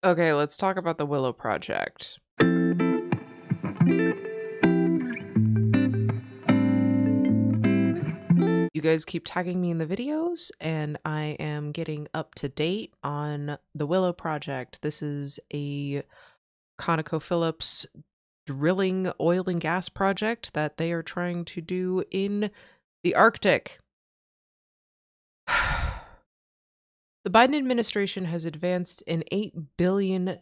Okay, let's talk about the Willow Project. You guys keep tagging me in the videos, and I am getting up to date on the Willow Project. This is a ConocoPhillips drilling oil and gas project that they are trying to do in the Arctic. The Biden administration has advanced an $8 billion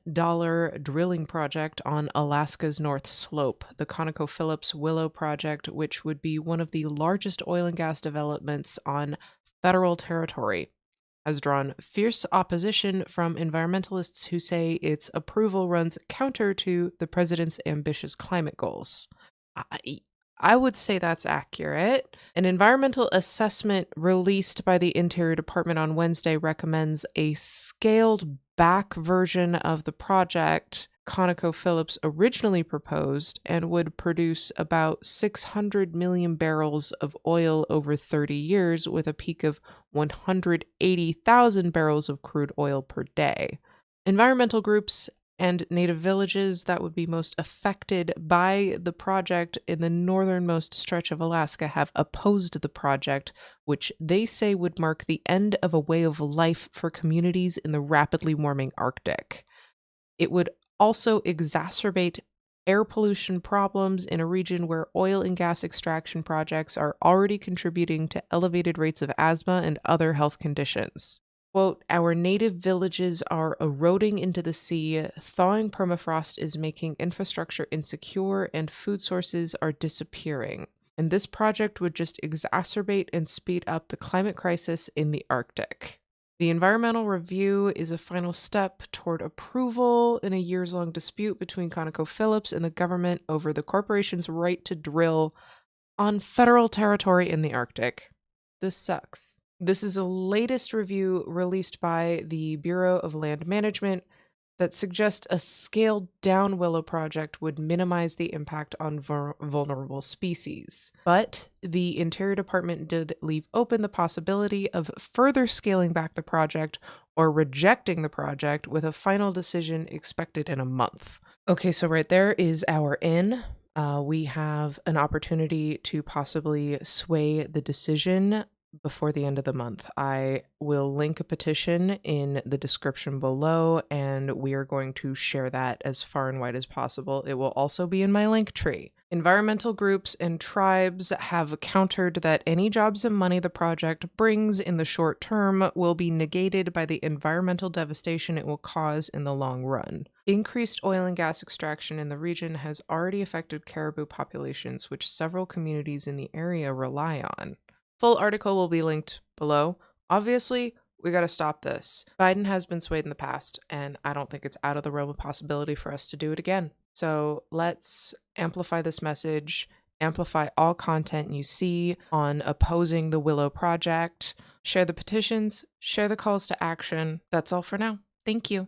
drilling project on Alaska's North Slope, the ConocoPhillips Willow Project, which would be one of the largest oil and gas developments on federal territory, has drawn fierce opposition from environmentalists who say its approval runs counter to the president's ambitious climate goals. I would say that's accurate. An environmental assessment released by the Interior Department on Wednesday recommends a scaled back version of the project ConocoPhillips originally proposed and would produce about 600 million barrels of oil over 30 years with a peak of 180,000 barrels of crude oil per day. Environmental groups and native villages that would be most affected by the project in the northernmost stretch of Alaska have opposed the project, which they say would mark the end of a way of life for communities in the rapidly warming Arctic. It would also exacerbate air pollution problems in a region where oil and gas extraction projects are already contributing to elevated rates of asthma and other health conditions. Quote, our native villages are eroding into the sea, thawing permafrost is making infrastructure insecure, and food sources are disappearing. And this project would just exacerbate and speed up the climate crisis in the Arctic. The environmental review is a final step toward approval in a years-long dispute between ConocoPhillips and the government over the corporation's right to drill on federal territory in the Arctic. This sucks. This is a latest review released by the Bureau of Land Management that suggests a scaled-down Willow Project would minimize the impact on vulnerable species. But the Interior Department did leave open the possibility of further scaling back the project or rejecting the project, with a final decision expected in a month. Okay, so right there is our in. We have an opportunity to possibly sway the decision before the end of the month. I will link a petition in the description below, and we are going to share that as far and wide as possible. It will also be in my link tree. Environmental groups and tribes have countered that any jobs and money the project brings in the short term will be negated by the environmental devastation it will cause in the long run. Increased oil and gas extraction in the region has already affected caribou populations, which several communities in the area rely on. Full article will be linked below. Obviously, we got to stop this. Biden has been swayed in the past, and I don't think it's out of the realm of possibility for us to do it again. So let's amplify this message, amplify all content you see on opposing the Willow Project, share the petitions, share the calls to action. That's all for now. Thank you.